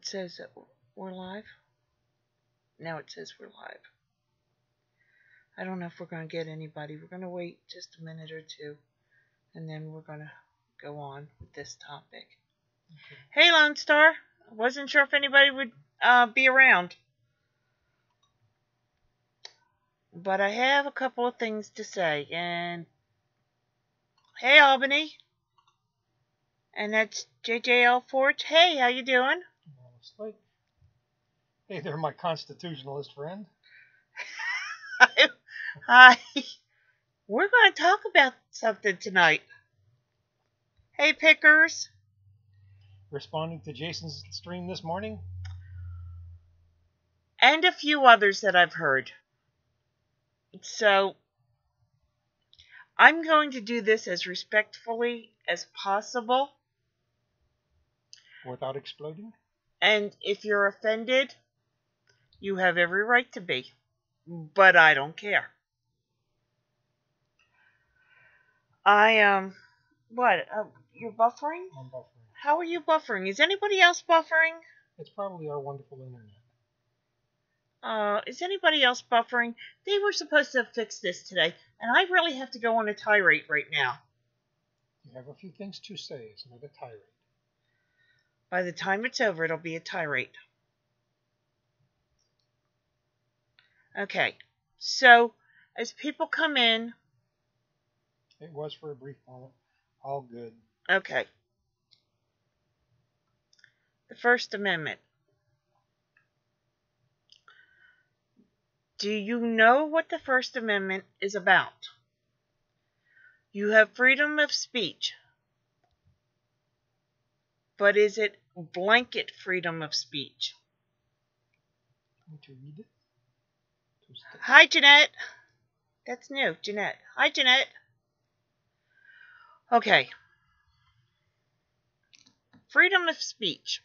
It says that we're live. Now it says we're live. I don't know if we're going to get anybody. We're going to wait just a minute or two, and then we're going to go on with this topic. Okay. Hey, Lone Star. I wasn't sure if anybody would be around. But I have a couple of things to say. And hey, Albany. And that's JJL Forge. Hey, how you doing? Hey there, my constitutionalist friend. Hi. We're going to talk about something tonight. Hey, Pickers. Responding to Jason's stream this morning? And a few others that I've heard. So, I'm going to do this as respectfully as possible. Without exploding? And if you're offended, you have every right to be. But I don't care. What? You're buffering? I'm buffering. How are you buffering? Is anybody else buffering? It's probably our wonderful internet. Is anybody else buffering? They were supposed to fix this today, and I really have to go on a tirade right now. You have a few things to say. It's not a tirade. By the time it's over, it'll be a tirade. Okay, so as people come in... It was for a brief moment. All good. Okay. The First Amendment. Do you know what the First Amendment is about? You have freedom of speech. But is it blanket freedom of speech? Want to read it? Hi, Jeanette. That's new, Jeanette. Hi, Jeanette. Okay. Freedom of speech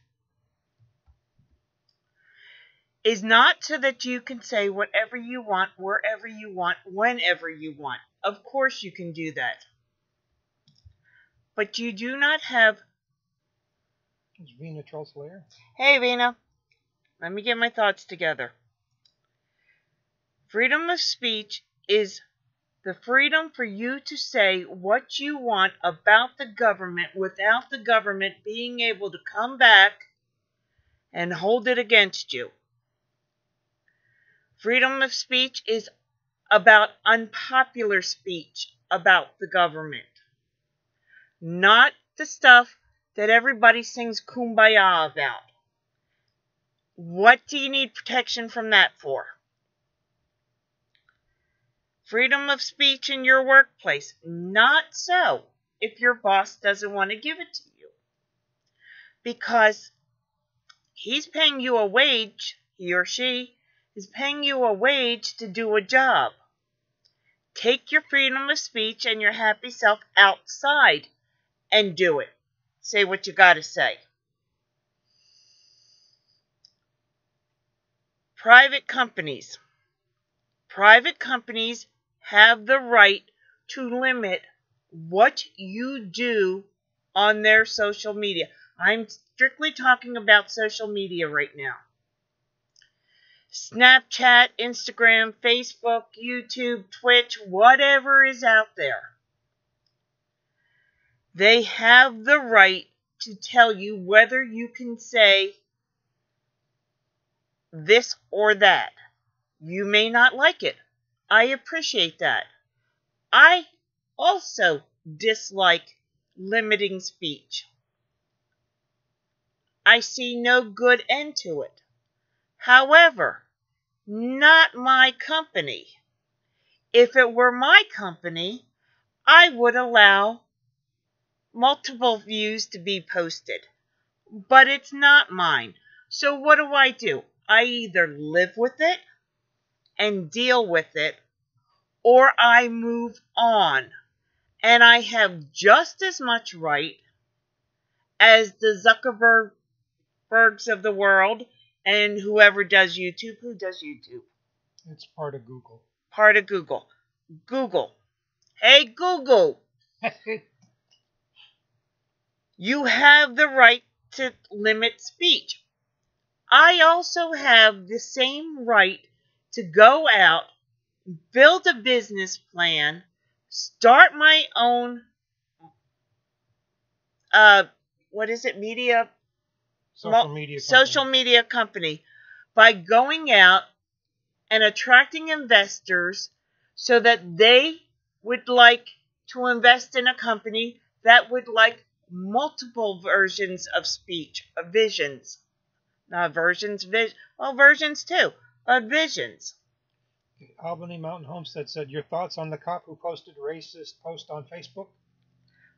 is not so that you can say whatever you want, wherever you want, whenever you want. Of course you can do that. But you do not have... Is Vina Trollslayer? Hey, Vina. Let me get my thoughts together. Freedom of speech is the freedom for you to say what you want about the government without the government being able to come back and hold it against you. Freedom of speech is about unpopular speech about the government. Not the stuff that everybody sings Kumbaya about. What do you need protection from that for? Freedom of speech in your workplace. Not so if your boss doesn't want to give it to you. Because he's paying you a wage, he or she is paying you a wage to do a job. Take your freedom of speech and your happy self outside and do it. Say what you got to say. Private companies. Private companies have the right to limit what you do on their social media. I'm strictly talking about social media right now. Snapchat, Instagram, Facebook, YouTube, Twitch, whatever is out there. They have the right to tell you whether you can say this or that. You may not like it. I appreciate that. I also dislike limiting speech. I see no good end to it. However, not my company. If it were my company, I would allow multiple views to be posted. But it's not mine. So what do? I either live with it and deal with it, or I move on. And I have just as much right as the Zuckerbergs of the world and whoever does YouTube. Who does YouTube? It's part of Google. Part of Google. Google. Hey, Google. You have the right to limit speech. I also have the same right to go out, build a business plan, start my own, media, social media company by going out and attracting investors so that they would like to invest in a company that would like multiple versions of speech, visions. Not versions, versions too, but visions. Albany Mountain Homestead said, your thoughts on the cop who posted racist post on Facebook?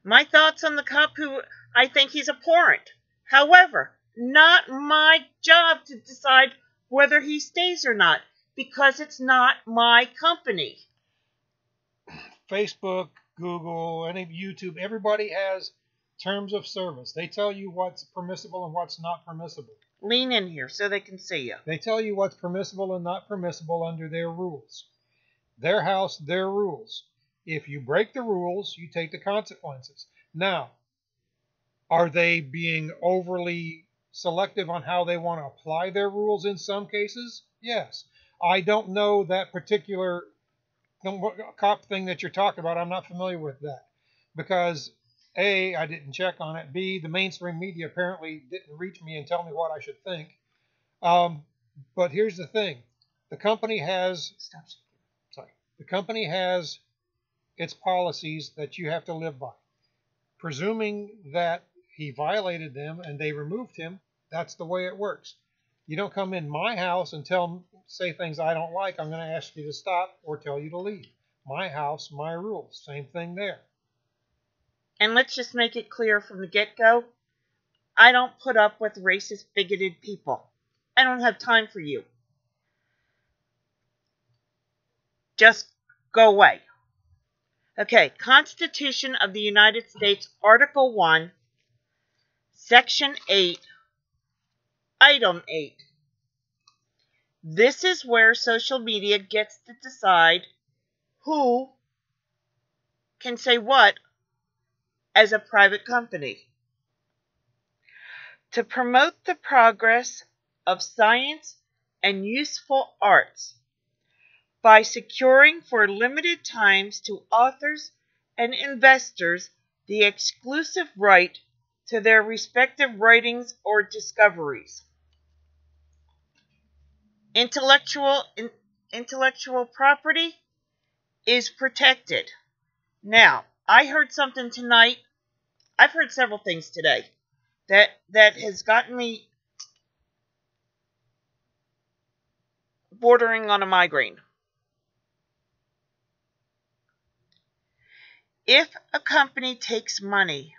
My thoughts on the cop who I think he's abhorrent. However, not my job to decide whether he stays or not, because it's not my company. Facebook, Google, any YouTube, everybody has terms of service. They tell you what's permissible and what's not permissible. Lean in here so they can see you. They tell you what's permissible and not permissible under their rules. Their house, their rules. If you break the rules, you take the consequences. Now, are they being overly selective on how they want to apply their rules in some cases? Yes. I don't know that particular cop thing that you're talking about. I'm not familiar with that because A, I didn't check on it. B, the mainstream media apparently didn't reach me and tell me what I should think. But here's the thing: the company has its policies that you have to live by. Presuming that he violated them and they removed him, that's the way it works. You don't come in my house and say things I don't like. I'm going to ask you to stop or tell you to leave. My house, my rules. Same thing there. And let's just make it clear from the get-go, I don't put up with racist, bigoted people. I don't have time for you. Just go away. Okay, Constitution of the United States, Article 1, Section 8, Item 8. This is where social media gets to decide who can say what as a private company. To promote the progress of science and useful arts by securing for limited times to authors and investors the exclusive right to their respective writings or discoveries. Intellectual property is protected. Now, I heard something tonight. I've heard several things today that has gotten me bordering on a migraine. If a company takes money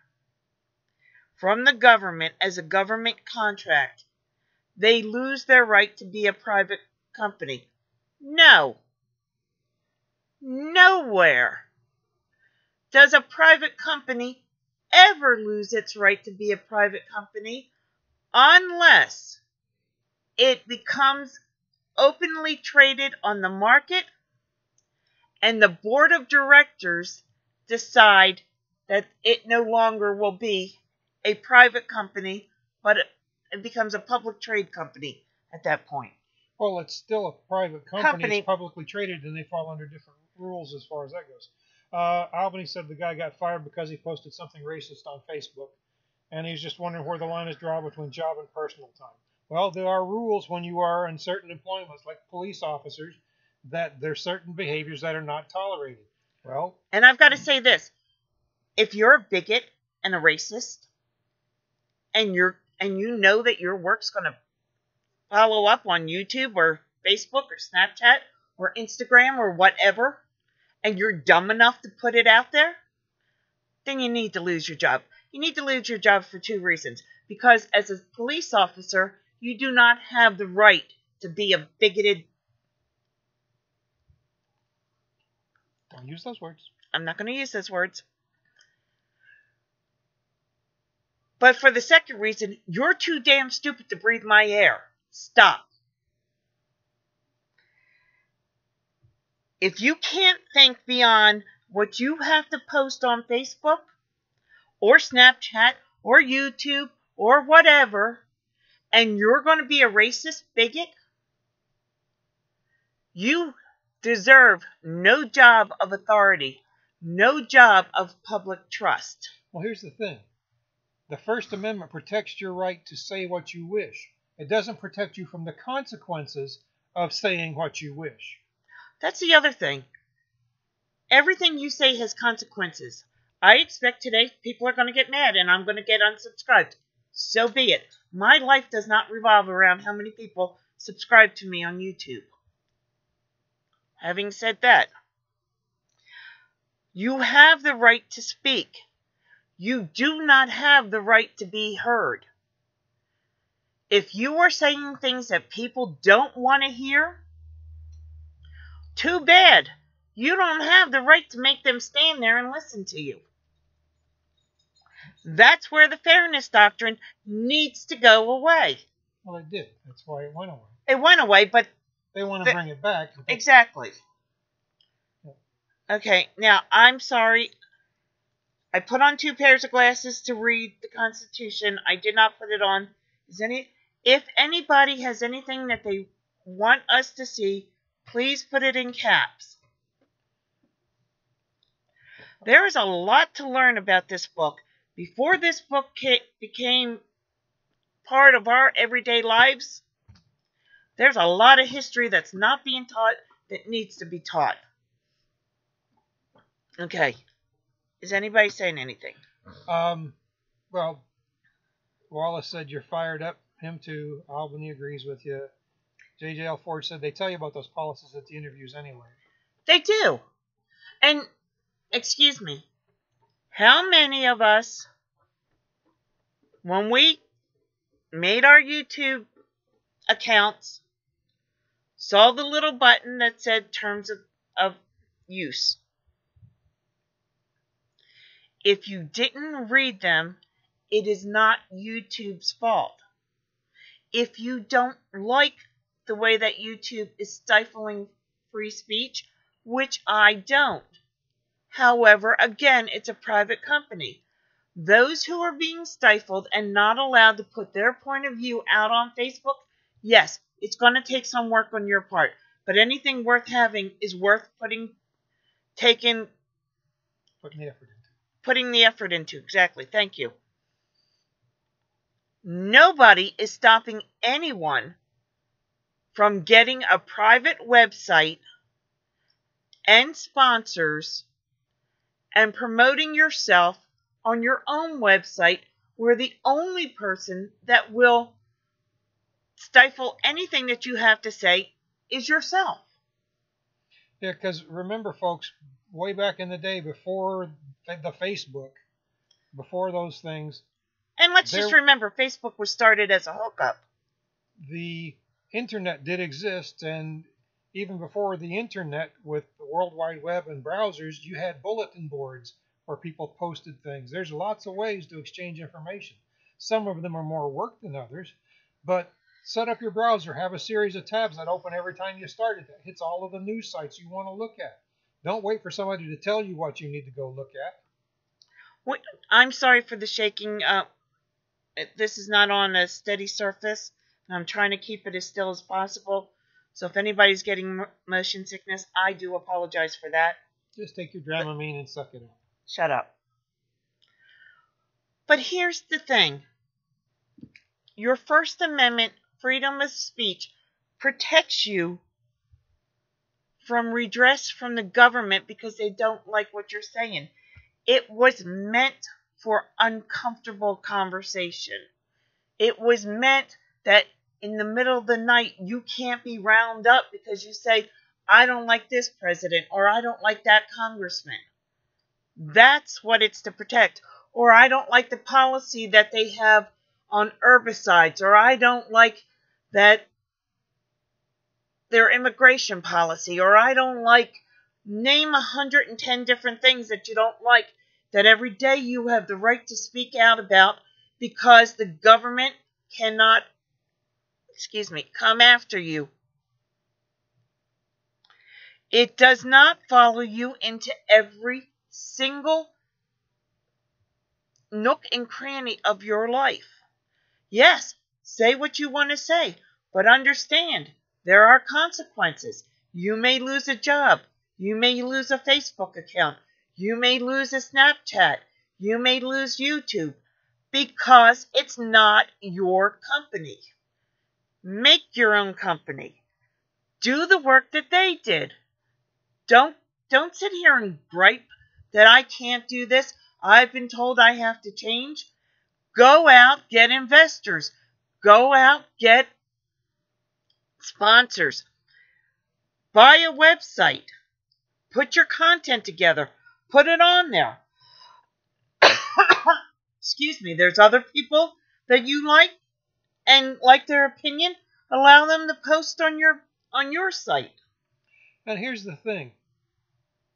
from the government as a government contract, they lose their right to be a private company. No. Nowhere does a private company ever lose its right to be a private company unless it becomes openly traded on the market and the board of directors decide that it no longer will be a private company, but it becomes a public trade company at that point. Well, it's still a private company. It's publicly traded, and they fall under different rules as far as that goes. Albany said the guy got fired because he posted something racist on Facebook, and he's just wondering where the line is drawn between job and personal time. Well, there are rules when you are in certain employments, like police officers, that there's certain behaviors that are not tolerated. Well, and I've got to say this: if you're a bigot and a racist, and you know that your work's going to follow up on YouTube or Facebook or Snapchat or Instagram or whatever, and you're dumb enough to put it out there, then you need to lose your job. You need to lose your job for two reasons. Because as a police officer, you do not have the right to be a bigoted... Don't use those words. I'm not going to use those words. But for the second reason, you're too damn stupid to breathe my air. Stop. If you can't think beyond what you have to post on Facebook or Snapchat or YouTube or whatever, and you're going to be a racist bigot, you deserve no job of authority, no job of public trust. Well, here's the thing. The First Amendment protects your right to say what you wish. It doesn't protect you from the consequences of saying what you wish. That's the other thing. Everything you say has consequences. I expect today people are going to get mad and I'm going to get unsubscribed. So be it. My life does not revolve around how many people subscribe to me on YouTube. Having said that, you have the right to speak. You do not have the right to be heard. If you are saying things that people don't want to hear, too bad. You don't have the right to make them stand there and listen to you. That's where the fairness doctrine needs to go away. Well, it did. That's why it went away. It went away, but they want to bring it back. Exactly. Okay, now, I'm sorry. I put on 2 pairs of glasses to read the Constitution. I did not put it on. If anybody has anything that they want us to see, please put it in caps. There is a lot to learn about this book. Before this book became part of our everyday lives, there's a lot of history that's not being taught that needs to be taught. Okay. Is anybody saying anything? Well, Wallace said you're fired up. Him too. Albany agrees with you. J.J.L. Ford said they tell you about those policies at the interviews anyway. They do. And, excuse me, how many of us, when we made our YouTube accounts, saw the little button that said terms of use? If you didn't read them, it is not YouTube's fault. If you don't like the way that YouTube is stifling free speech, which I don't. However, again, it's a private company. Those who are being stifled and not allowed to put their point of view out on Facebook, yes, it's going to take some work on your part. But anything worth having is worth putting the effort into. Exactly. Thank you. Nobody is stopping anyone from getting a private website and sponsors and promoting yourself on your own website, where the only person that will stifle anything that you have to say is yourself. Yeah, because remember, folks, way back in the day, before the Facebook, before those things. And let's just remember, Facebook was started as a hookup. The internet did exist, and even before the internet, with the World Wide Web and browsers, you had bulletin boards where people posted things. There's lots of ways to exchange information. Some of them are more work than others, but set up your browser, have a series of tabs that open every time you start it. That hits all of the news sites you want to look at. Don't wait for somebody to tell you what you need to go look at. I'm sorry for the shaking. This is not on a steady surface, and I'm trying to keep it as still as possible. So if anybody's getting motion sickness, I do apologize for that. Just take your Dramamine and suck it up. Shut up. But here's the thing. Your First Amendment freedom of speech protects you from redress from the government because they don't like what you're saying. It was meant for uncomfortable conversation. It was meant that in the middle of the night you can't be round up because you say, I don't like this president, or I don't like that congressman. That's what it's to protect. Or I don't like the policy that they have on herbicides, or I don't like that their immigration policy, or I don't like, name 110 different things that you don't like, that every day you have the right to speak out about because the government cannot, come after you. It does not follow you into every single nook and cranny of your life. Yes, Say what you want to say, but understand there are consequences. You may lose a job. You may lose a Facebook account. You may lose a Snapchat. You may lose YouTube because it's not your company. Make your own company. Do the work that they did. Don't sit here and gripe that I can't do this. I've been told I have to change. Go out, get investors. Go out, get sponsors. Buy a website. Put your content together. Put it on there. Excuse me. There's other people that you like and like their opinion. Allow them to post on your site. And here's the thing.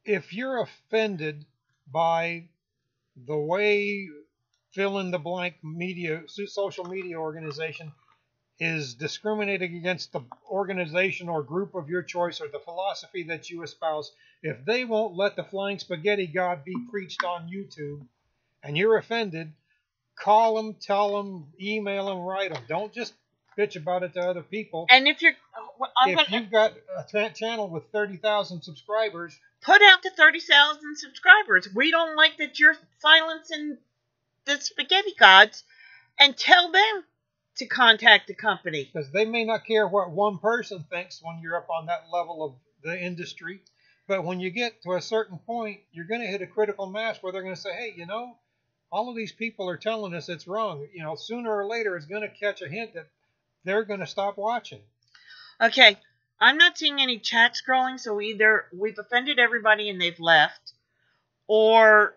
If you're offended by the way fill in the blank social media organization is discriminating against the organization or group of your choice or the philosophy that you espouse, if they won't let the flying spaghetti god be preached on YouTube and you're offended, call them, tell them, email them, write them. Don't just bitch about it to other people. And if you've got a channel with 30,000 subscribers, put out to 30,000 subscribers. We don't like that you're silencing the spaghetti gods, and tell them to contact the company. Because they may not care what one person thinks when you're up on that level of the industry. But when you get to a certain point, you're going to hit a critical mass where they're going to say, hey, all of these people are telling us it's wrong. Sooner or later it's going to catch a hint that they're going to stop watching. Okay, I'm not seeing any chat scrolling, so either we've offended everybody and they've left, or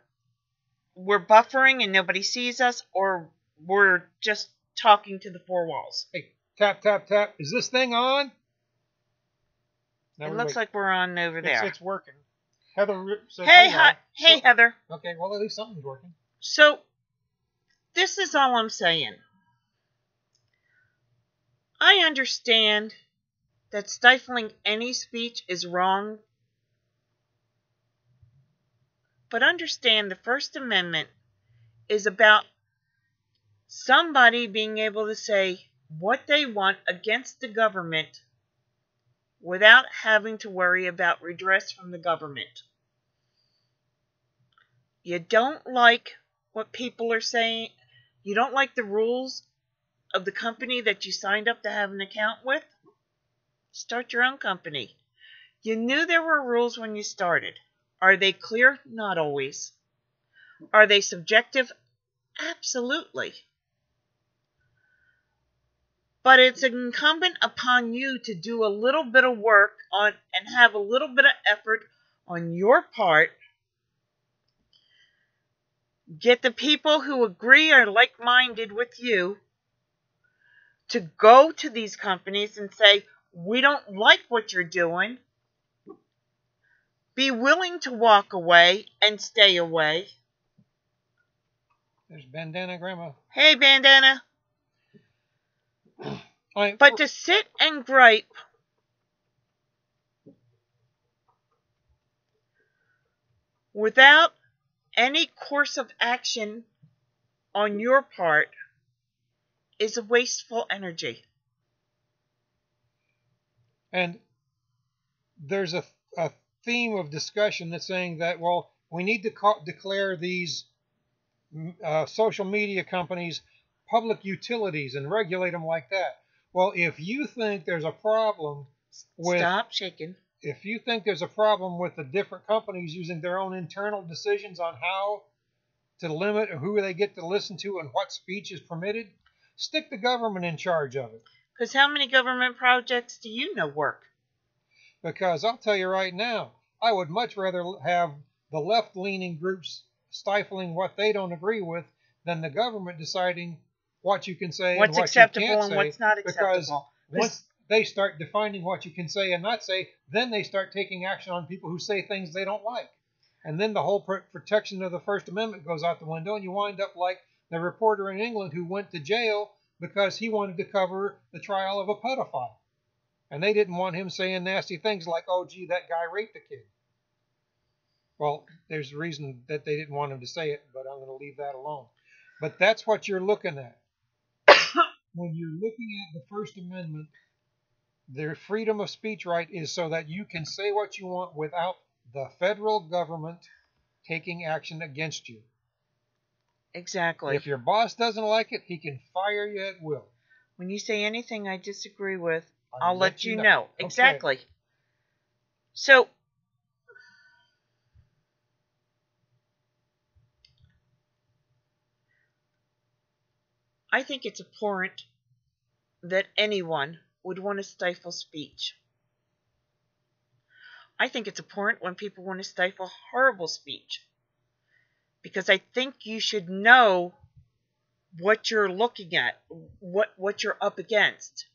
we're buffering and nobody sees us, or we're just talking to the four walls. Hey, tap, tap, tap. Is this thing on? It looks like we're on over there. It's working. Heather says, hey, Heather. Okay, well, at least something's working. So, this is all I'm saying. I understand that stifling any speech is wrong, but understand the First Amendment is about somebody being able to say what they want against the government without having to worry about redress from the government. You don't like what people are saying, you don't like the rules of the company that you signed up to have an account with, start your own company. You knew there were rules when you started. Are they clear? Not always. Are they subjective? Absolutely. But it's incumbent upon you to do a little bit of work on and have a little bit of effort on your part. Get the people who agree or like-minded with you to go to these companies and say, we don't like what you're doing. Be willing to walk away and stay away. There's Bandana Grandma. Hey, Bandana. But to sit and gripe without any course of action on your part is a wasteful energy. And there's a theme of discussion that's saying that, well, we need to declare these social media companies public utilities and regulate them like that. Well, if you think there's a problem with... Stop shaking. If you think there's a problem with the different companies using their own internal decisions on how to limit who they get to listen to and what speech is permitted, stick the government in charge of it. Because how many government projects do you know work? Because I'll tell you right now, I would much rather have the left-leaning groups stifling what they don't agree with than the government deciding what you can say what's and what acceptable you can't and say. what's not acceptable. Because once they start defining what you can say and not say, then they start taking action on people who say things they don't like. And then the whole protection of the First Amendment goes out the window, and you wind up like the reporter in England who went to jail because he wanted to cover the trial of a pedophile. And they didn't want him saying nasty things like, oh, gee, that guy raped a kid. Well, there's a reason that they didn't want him to say it, but I'm going to leave that alone. But that's what you're looking at. when you're looking at the First Amendment, their freedom of speech right is so that you can say what you want without the federal government taking action against you. Exactly. If your boss doesn't like it, he can fire you at will. When you say anything I disagree with, I'll I'll let you know. Okay. Exactly. So, I think it's abhorrent that anyone would want to stifle speech. I think it's abhorrent when people want to stifle horrible speech. Because I think you should know what you're looking at, what you're up against.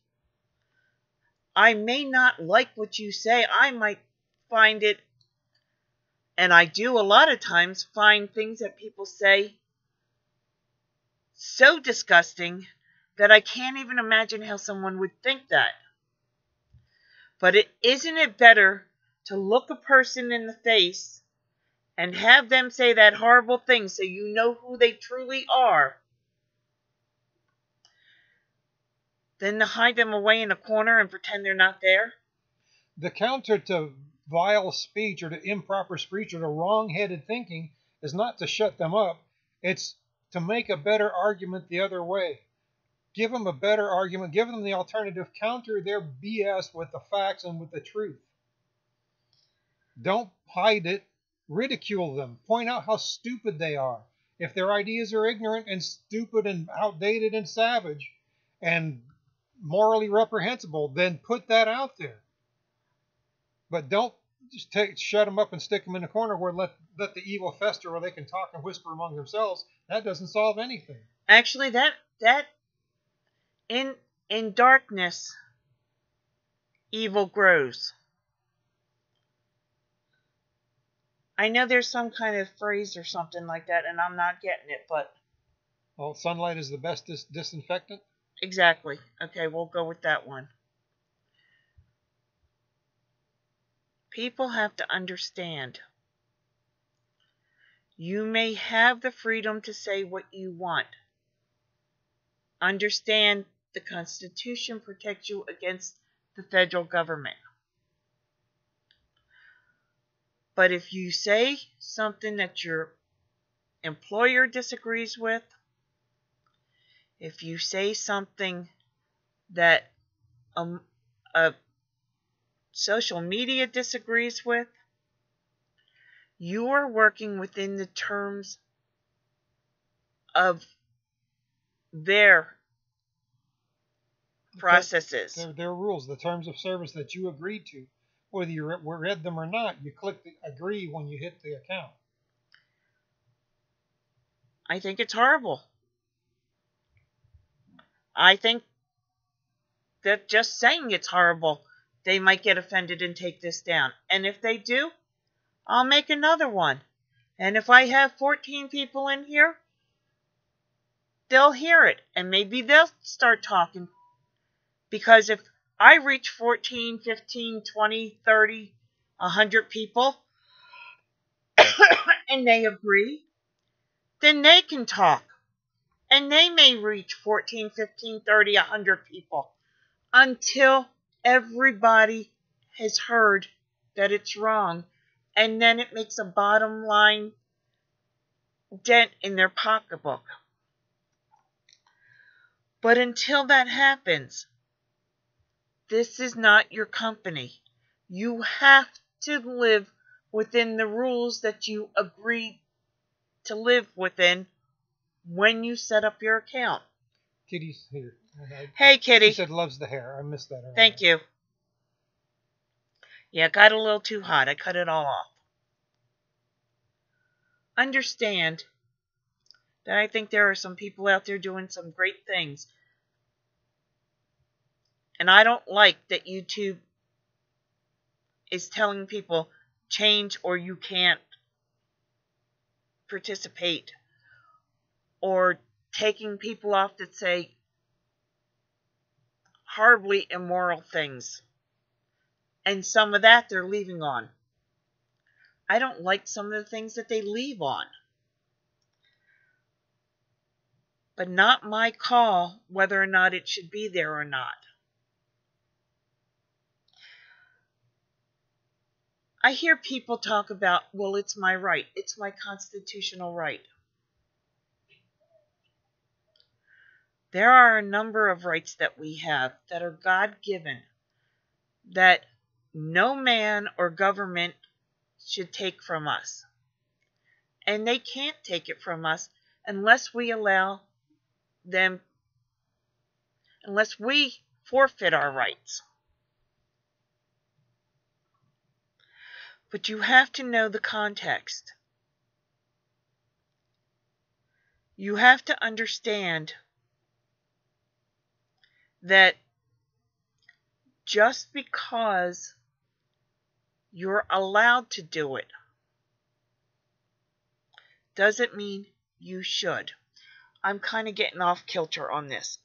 I may not like what you say. I might find it, and I do a lot of times, find things that people say so disgusting that I can't even imagine how someone would think that. But isn't it better to look a person in the face and have them say that horrible thing so you know who they truly are, than to hide them away in a corner and pretend they're not there? The counter to vile speech or to improper speech or to wrong-headed thinking is not to shut them up. It's to make a better argument the other way. Give them a better argument. Give them the alternative. Counter their BS with the facts and with the truth. Don't hide it. Ridicule them. Point out how stupid they are. If their ideas are ignorant and stupid and outdated and savage and morally reprehensible, then put that out there. But don't just shut them up and stick them in a corner where let the evil fester where they can talk and whisper among themselves. That doesn't solve anything. Actually, that in darkness, evil grows. I know there's some kind of phrase or something like that, and I'm not getting it, but... Well, sunlight is the best disinfectant? Exactly. Okay, we'll go with that one. People have to understand. You may have the freedom to say what you want. Understand the Constitution protects you against the federal government. But if you say something that your employer disagrees with, if you say something that a social media disagrees with, you are working within the terms of their processes. Their rules, the terms of service that you agreed to. Whether you read them or not, you click the agree when you hit the account. I think it's horrible. I think that just saying it's horrible, they might get offended and take this down. And if they do, I'll make another one. And if I have 14 people in here, they'll hear it. And maybe they'll start talking. Because if I reach 14, 15, 20, 30, 100 people, and they agree, then they can talk. And they may reach 14, 15, 30, 100 people until everybody has heard that it's wrong. And then it makes a bottom line dent in their pocketbook. But until that happens, this is not your company. You have to live within the rules that you agreed to live within when you set up your account. Kitty's here. Hey, Kitty. She said loves the hair. I missed that earlier. Thank you. Yeah, it got a little too hot. I cut it all off. Understand that I think there are some people out there doing some great things. And I don't like that YouTube is telling people change or you can't participate, or taking people off that say horribly immoral things. And some of that they're leaving on. I don't like some of the things that they leave on. but not my call whether or not it should be there or not. I hear people talk about, well, it's my right. It's my constitutional right. There are a number of rights that we have that are God-given that no man or government should take from us. And they can't take it from us unless we allow them, unless we forfeit our rights. But you have to know the context. You have to understand that just because you're allowed to do it doesn't mean you should. I'm kind of getting off kilter on this.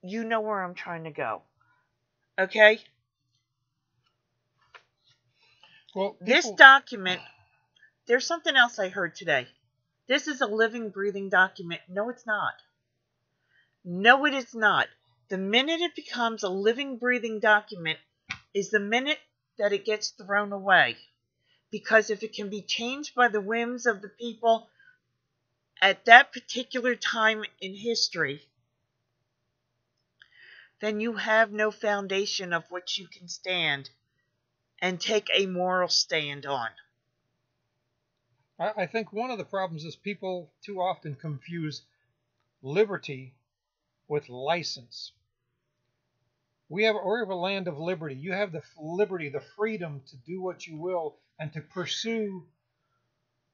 You know where I'm trying to go. Okay? Well, This document, there's something else I heard today. This is a living, breathing document. No, it's not. No, it is not. The minute it becomes a living, breathing document is the minute that it gets thrown away. Because if it can be changed by the whims of the people at that particular time in history, then you have no foundation of which you can stand and take a moral stand on. I think one of the problems is people too often confuse liberty with license. We're a land of liberty. You have the liberty, the freedom to do what you will and to pursue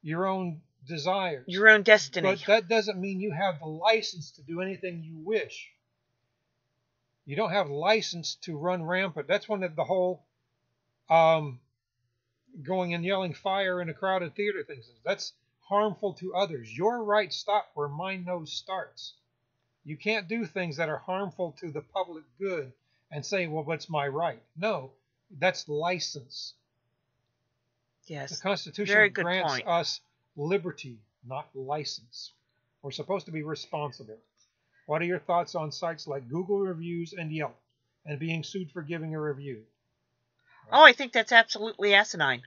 your own desires. Your own destiny. But that doesn't mean you have the license to do anything you wish. You don't have license to run rampant. That's one of the whole going and yelling fire in a crowded theater things. That's harmful to others. Your rights stop where my nose starts. You can't do things that are harmful to the public good and say, well, what's my right? No, that's license. Yes. The Constitution Very good grants point. us liberty, not license. We're supposed to be responsible. What are your thoughts on sites like Google Reviews and Yelp and being sued for giving a review? Oh, I think that's absolutely asinine.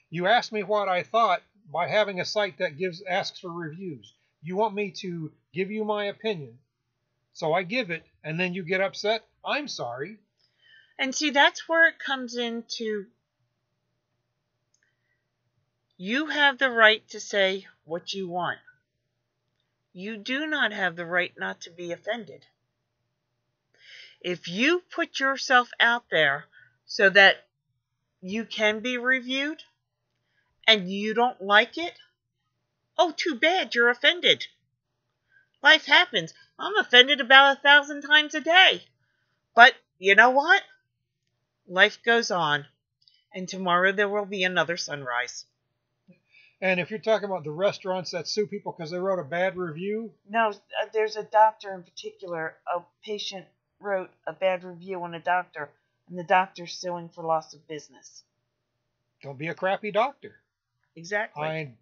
You asked me what I thought by having a site that asks for reviews. You want me to give you my opinion, so I give it, and then you get upset? I'm sorry. And see, that's where it comes into, you have the right to say what you want. You do not have the right not to be offended. If you put yourself out there so that you can be reviewed and you don't like it, oh, too bad, you're offended. Life happens. I'm offended about 1,000 times a day. But you know what? Life goes on. And tomorrow there will be another sunrise. And if you're talking about the restaurants that sue people because they wrote a bad review? No, there's a doctor in particular. A patient wrote a bad review on a doctor, and the doctor's suing for loss of business. Don't be a crappy doctor. Exactly.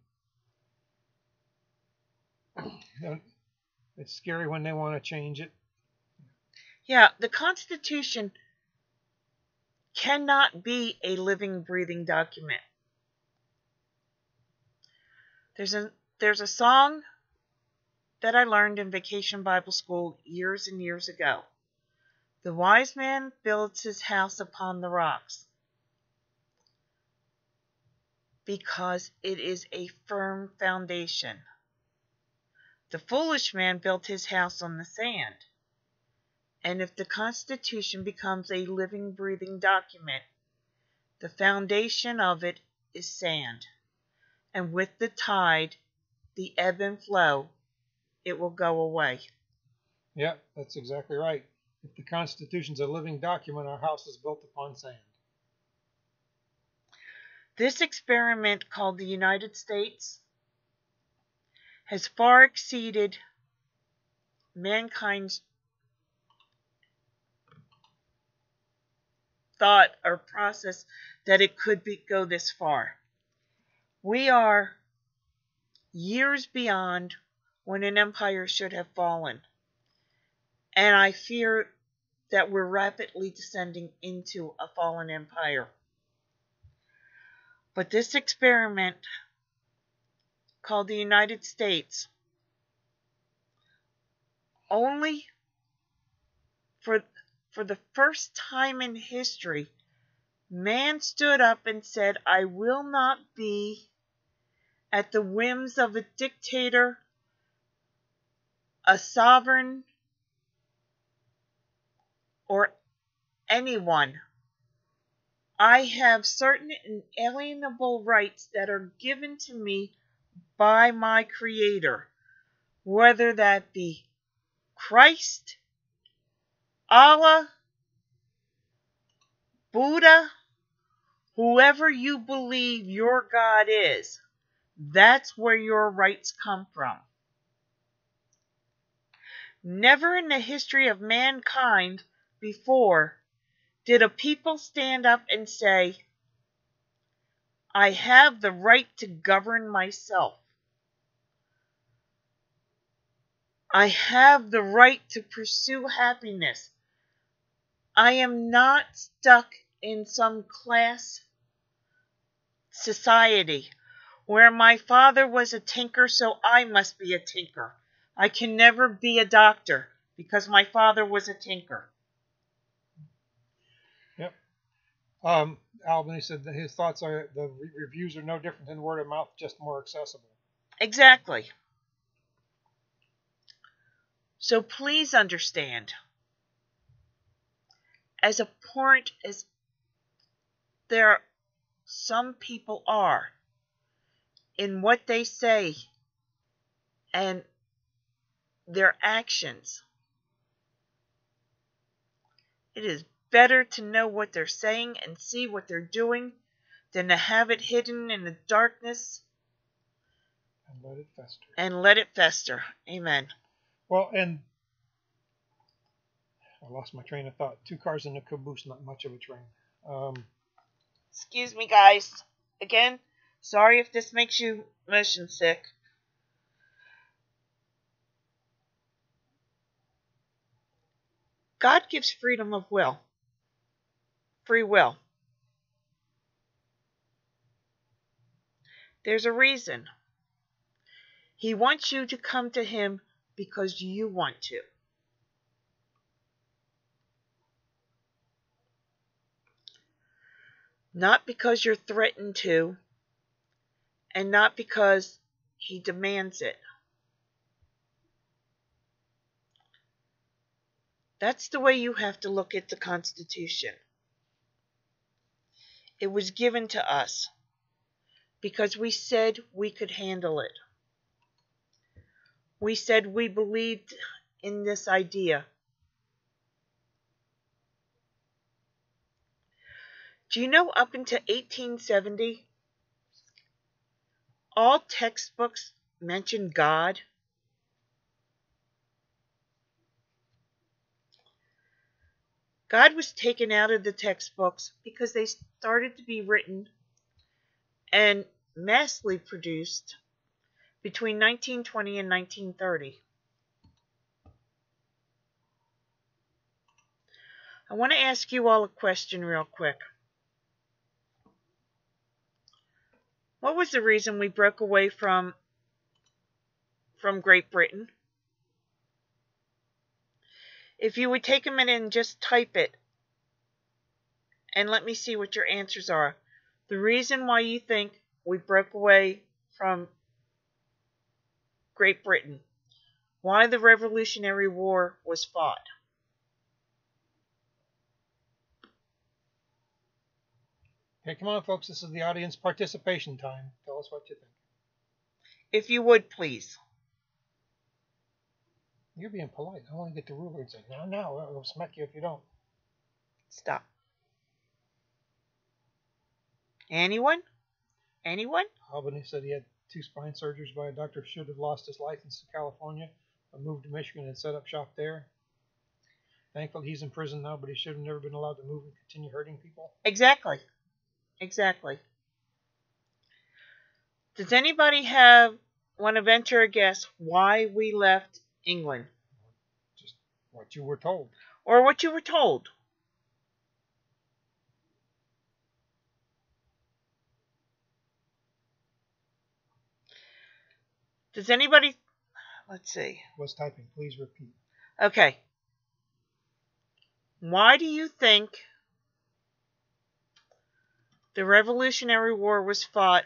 It's scary when they want to change it. Yeah, the Constitution cannot be a living, breathing document. There's a song that I learned in Vacation Bible School years and years ago. The wise man builds his house upon the rocks because it is a firm foundation. The foolish man built his house on the sand. And if the Constitution becomes a living, breathing document, the foundation of it is sand. And with the tide, the ebb and flow, it will go away. Yeah, that's exactly right. If the Constitution's a living document, our house is built upon sand. This experiment called the United States has far exceeded mankind's thought or process that it could go this far. We are years beyond when an empire should have fallen. And I fear that we're rapidly descending into a fallen empire. But this experiment, called the United States, only for the first time in history, man stood up and said, I will not be at the whims of a dictator, a sovereign, or anyone. I have certain inalienable rights that are given to me by my Creator, whether that be Christ, Allah, Buddha, whoever you believe your God is. That's where your rights come from. Never in the history of mankind before did a people stand up and say, I have the right to govern myself. I have the right to pursue happiness. I am not stuck in some class society where my father was a tinker, so I must be a tinker. I can never be a doctor because my father was a tinker. Yep. Albany said that his thoughts are the reviews are no different than word of mouth, just more accessible. Exactly. So please understand, as abhorrent as some people are in what they say and their actions, it is better to know what they're saying and see what they're doing than to have it hidden in the darkness and let it fester. And let it fester. Amen. Well, and I lost my train of thought. 2 cars in a caboose, not much of a train. Excuse me, guys. Again, sorry if this makes you motion sick. God gives freedom of will. Free will. There's a reason. He wants you to come to Him because you want to. Not because you're threatened to, and not because He demands it. That's the way you have to look at the Constitution. It was given to us because we said we could handle it. We said we believed in this idea. Do you know up until 1870, all textbooks mentioned God? God was taken out of the textbooks because they started to be written and massively produced between 1920 and 1930. I want to ask you all a question real quick. What was the reason we broke away from Great Britain? If you would take a minute and just type it and let me see what your answers are. The reason why you think we broke away from Great Britain. Why the Revolutionary War was fought. Okay, come on, folks. This is the audience participation time. Tell us what you think. If you would, please. You're being polite. I want to get the ruler and say, no, I'll smack you if you don't. Stop. Anyone? Anyone? Albany said he had 2 spine surgeries by a doctor who should have lost his license in California, but moved to Michigan and set up shop there. Thankfully, he's in prison now, but he should have never been allowed to move and continue hurting people. Exactly. Exactly. Does anybody have want to venture a guess why we left England? Just what you were told. Or what you were told? Does anybody... Let's see. Was typing. Please repeat. Okay. Why do you think the Revolutionary War was fought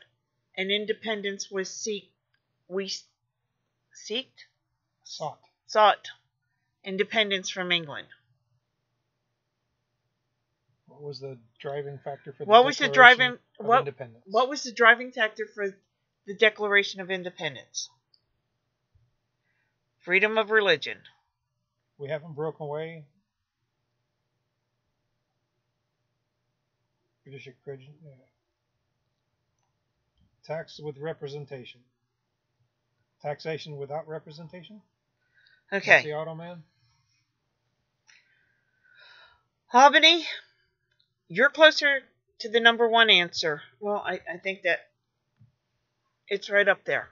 and independence was sought independence from England? What was the driving factor for the What was the driving independence? What was the driving factor for the Declaration of Independence? Freedom of religion. We haven't broken away. British tax with representation. Taxation without representation? Okay. That's the Automan? Albany, you're closer to the number one answer. Well, I think that it's right up there.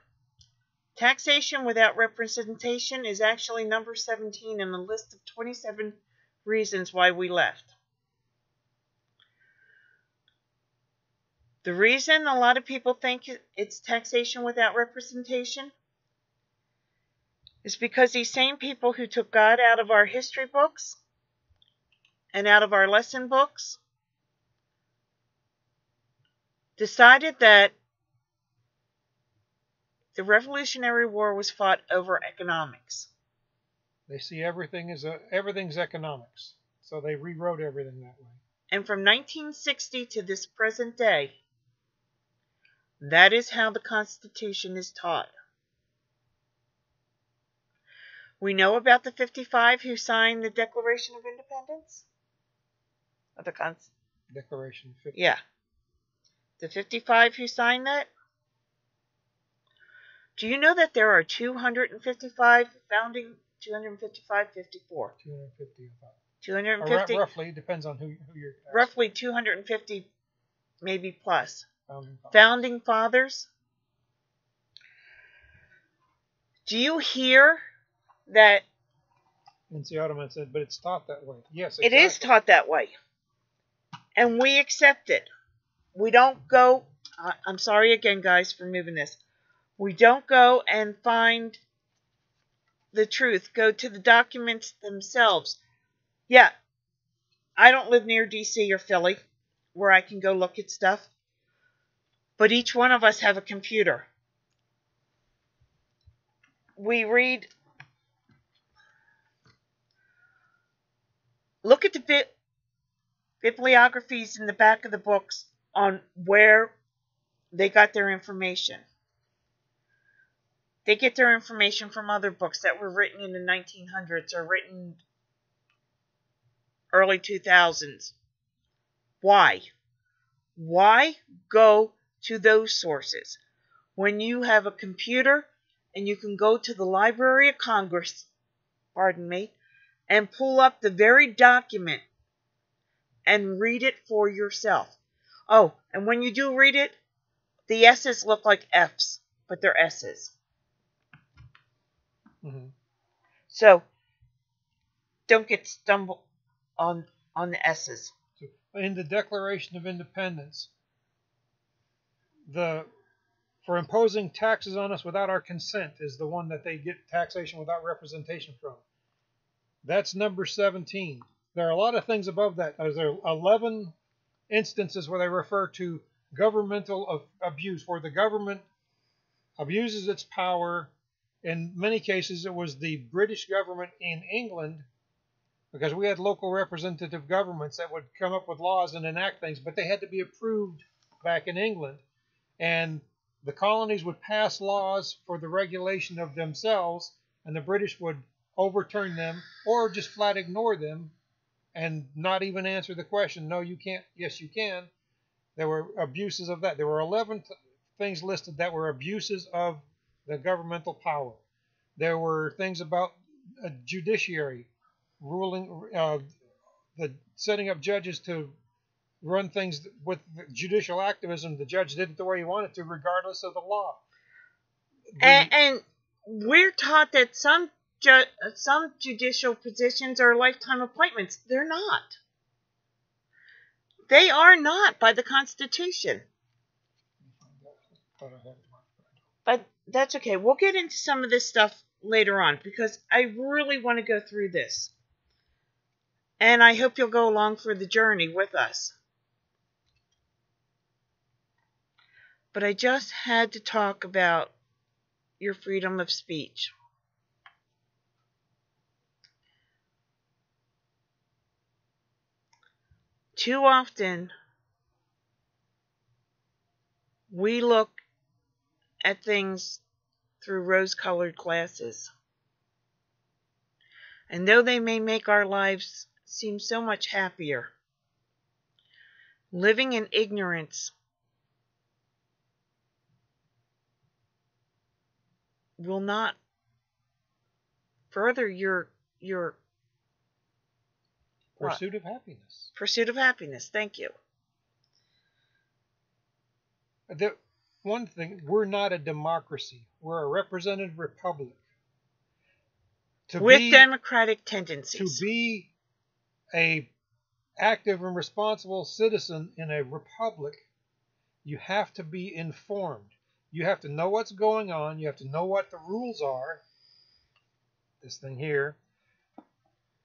Taxation without representation is actually number 17 in the list of 27 reasons why we left. The reason a lot of people think it's taxation without representation is because these same people who took God out of our history books and out of our lesson books decided that the Revolutionary War was fought over economics. They see everything's economics, so they rewrote everything that way. And from 1960 to this present day, that is how the Constitution is taught. We know about the 55 who signed the Declaration of Independence? Declaration 50. Yeah. The 55 who signed that? Do you know that there are 255 founding, 255, 54? 255. 250? Roughly, depends on who you're asking. Roughly 250, maybe plus. Founding Fathers. Do you hear that? NC Automan said, but it's taught that way. Yes, exactly. It is taught that way. And we accept it. We don't go, I'm sorry again, guys, for moving this. We don't go and find the truth. Go to the documents themselves. Yeah, I don't live near D.C. or Philly where I can go look at stuff. But each one of us have a computer. We read. Look at the bibliographies in the back of the books on where they got their information. They get their information from other books that were written in the 1900s or written early 2000s. Why? Why go to those sources when you have a computer and you can go to the Library of Congress, and pull up the very document and read it for yourself? Oh, and when you do read it, the S's look like F's, but they're S's. Mm-hmm. So, don't get stumbled on the S's. In the Declaration of Independence, for imposing taxes on us without our consent is the one that they get taxation without representation from. That's number 17. There are a lot of things above that. There are 11 instances where they refer to governmental abuse, where the government abuses its power. In many cases, it was the British government in England, because we had local representative governments that would come up with laws and enact things, but they had to be approved back in England. And the colonies would pass laws for the regulation of themselves, and the British would overturn them or just flat ignore them and not even answer the question, no, you can't, yes, you can. There were abuses of that. There were 11 things listed that were abuses of the governmental power. There were things about a judiciary ruling, the setting up judges to run things with judicial activism. The judge did it the way he wanted to, regardless of the law. And we're taught that some judicial positions are lifetime appointments. They're not. They are not by the Constitution. But that's okay. We'll get into some of this stuff later on because I really want to go through this. And I hope you'll go along for the journey with us. But I just had to talk about your freedom of speech. Too often, we look at things through rose-colored glasses. And though they may make our lives seem so much happier, living in ignorance will not further your pursuit of happiness. Pursuit of happiness. Thank you. One thing, we're not a democracy. We're a representative republic. With democratic tendencies. To be a active and responsible citizen in a republic, you have to be informed. You have to know what's going on. You have to know what the rules are. This thing here.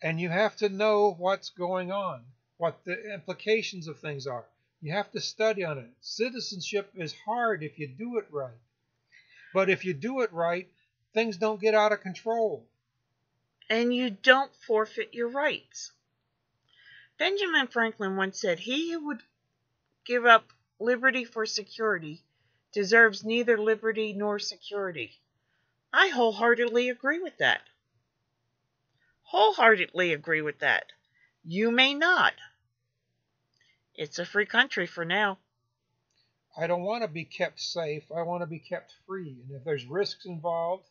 And you have to know what's going on, what the implications of things are. You have to study on it. Citizenship is hard if you do it right. But if you do it right, things don't get out of control. And you don't forfeit your rights. Benjamin Franklin once said, "He who would give up liberty for security deserves neither liberty nor security." I wholeheartedly agree with that. Wholeheartedly agree with that. You may not. It's a free country for now. I don't want to be kept safe. I want to be kept free. And if there's risks involved,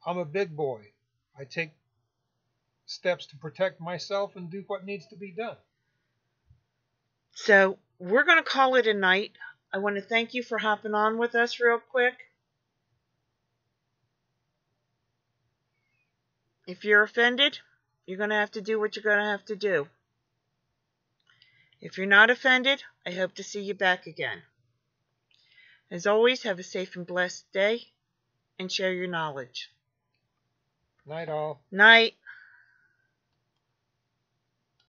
I'm a big boy. I take steps to protect myself and do what needs to be done. So we're going to call it a night. I want to thank you for hopping on with us real quick. If you're offended, you're going to have to do what you're going to have to do. If you're not offended, I hope to see you back again. As always, have a safe and blessed day and share your knowledge. Night all. Night.